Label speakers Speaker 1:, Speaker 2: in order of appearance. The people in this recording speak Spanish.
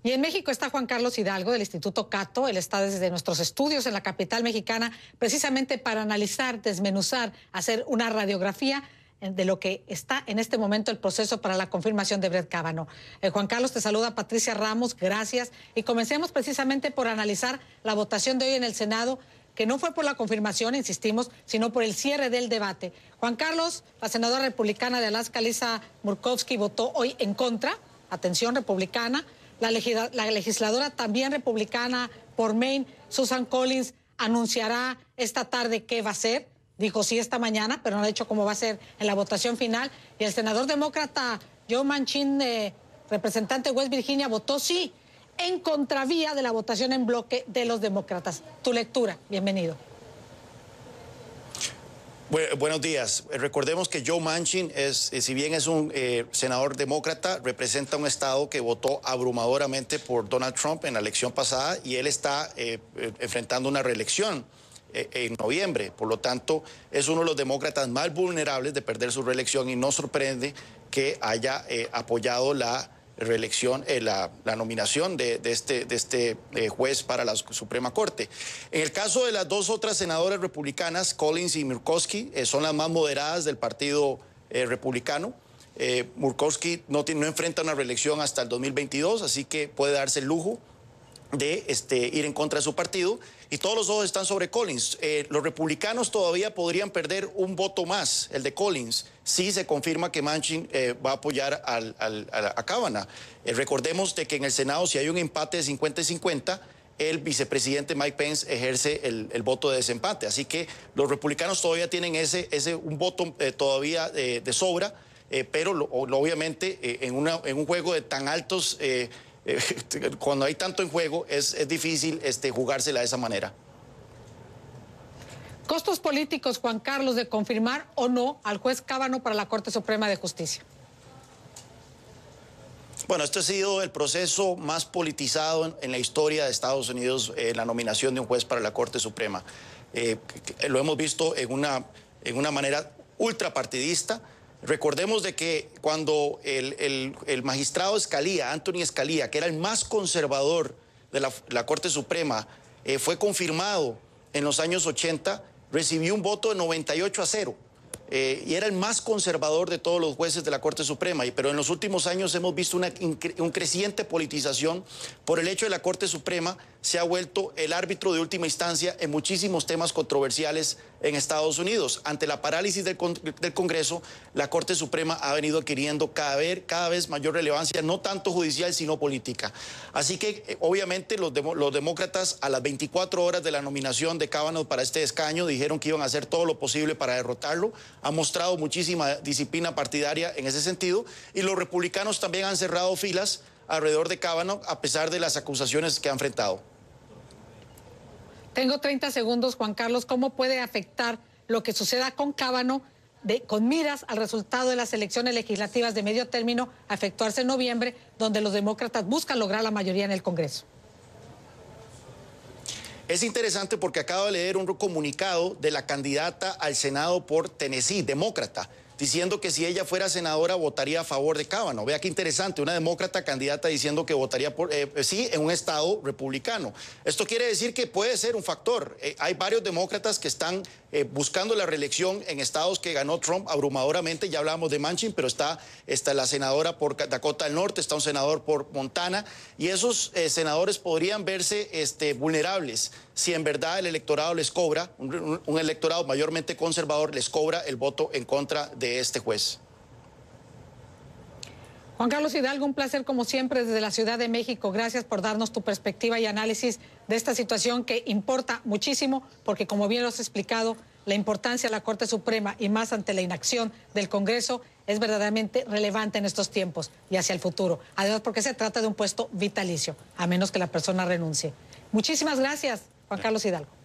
Speaker 1: Y en México está Juan Carlos Hidalgo del Instituto Cato. Él está desde nuestros estudios en la capital mexicana precisamente para analizar, desmenuzar, hacer una radiografía de lo que está en este momento el proceso para la confirmación de Brett Kavanaugh. Juan Carlos, te saluda Patricia Ramos, gracias. Y comencemos precisamente por analizar la votación de hoy en el Senado, que no fue por la confirmación, insistimos, sino por el cierre del debate. Juan Carlos, la senadora republicana de Alaska, Lisa Murkowski, votó hoy en contra, atención republicana. La legisladora también republicana por Maine, Susan Collins, anunciará esta tarde qué va a hacer. Dijo sí esta mañana, pero no ha dicho cómo va a ser en la votación final. Y el senador demócrata Joe Manchin, representante de West Virginia, votó sí, en contravía de la votación en bloque de los demócratas. Tu lectura, bienvenido.
Speaker 2: Buenos días. Recordemos que Joe Manchin, si bien es un senador demócrata, representa un estado que votó abrumadoramente por Donald Trump en la elección pasada y él está enfrentando una reelección en noviembre. Por lo tanto, es uno de los demócratas más vulnerables de perder su reelección y no sorprende que haya apoyado la reelección, la nominación de este juez para la Suprema Corte. En el caso de las dos otras senadoras republicanas, Collins y Murkowski, son las más moderadas del partido republicano. Murkowski no enfrenta una reelección hasta el 2022, así que puede darse el lujo de ir en contra de su partido, y todos los ojos están sobre Collins. Los republicanos todavía podrían perder un voto más, el de Collins, si se confirma que Manchin va a apoyar a Kavanaugh. Recordemos de que en el Senado, si hay un empate de 50-50, el vicepresidente Mike Pence ejerce el voto de desempate. Así que los republicanos todavía tienen un voto todavía de sobra, pero obviamente en un juego de tan altos... cuando hay tanto en juego es difícil jugársela de esa manera.
Speaker 1: Costos políticos, Juan Carlos, de confirmar o no al juez Kavanaugh para la Corte Suprema de Justicia.
Speaker 2: Bueno, este ha sido el proceso más politizado en la historia de Estados Unidos, la nominación de un juez para la Corte Suprema. Lo hemos visto en una manera ultrapartidista. Recordemos de que cuando el magistrado Scalia, Anthony Scalia, que era el más conservador de la Corte Suprema, fue confirmado en los años 80, recibió un voto de 98-0. Y era el más conservador de todos los jueces de la Corte Suprema, pero en los últimos años hemos visto un creciente politización por el hecho de la Corte Suprema se ha vuelto el árbitro de última instancia en muchísimos temas controversiales en Estados Unidos. Ante la parálisis del Congreso, la Corte Suprema ha venido adquiriendo cada vez mayor relevancia, no tanto judicial, sino política. Así que, obviamente, los demócratas, a las 24 horas de la nominación de Kavanaugh para este escaño, dijeron que iban a hacer todo lo posible para derrotarlo. Ha mostrado muchísima disciplina partidaria en ese sentido, y los republicanos también han cerrado filas alrededor de Kavanaugh, a pesar de las acusaciones que ha enfrentado.
Speaker 1: Tengo 30 segundos, Juan Carlos. ¿Cómo puede afectar lo que suceda con Kavanaugh con miras al resultado de las elecciones legislativas de medio término a efectuarse en noviembre, donde los demócratas buscan lograr la mayoría en el Congreso?
Speaker 2: Es interesante porque acabo de leer un comunicado de la candidata al Senado por Tennessee, demócrata, diciendo que si ella fuera senadora votaría a favor de Kavanaugh. Vea qué interesante, una demócrata candidata diciendo que votaría sí en un estado republicano. Esto quiere decir que puede ser un factor. Hay varios demócratas que están buscando la reelección en estados que ganó Trump abrumadoramente. Ya hablamos de Manchin, pero está la senadora por Dakota del Norte, está un senador por Montana, y esos senadores podrían verse vulnerables si en verdad el electorado les cobra, un electorado mayormente conservador les cobra el voto en contra de este juez.
Speaker 1: Juan Carlos Hidalgo, un placer como siempre desde la Ciudad de México. Gracias por darnos tu perspectiva y análisis de esta situación que importa muchísimo, porque como bien lo has explicado, la importancia de la Corte Suprema y más ante la inacción del Congreso es verdaderamente relevante en estos tiempos y hacia el futuro. Además, porque se trata de un puesto vitalicio, a menos que la persona renuncie. Muchísimas gracias, Juan Carlos Hidalgo.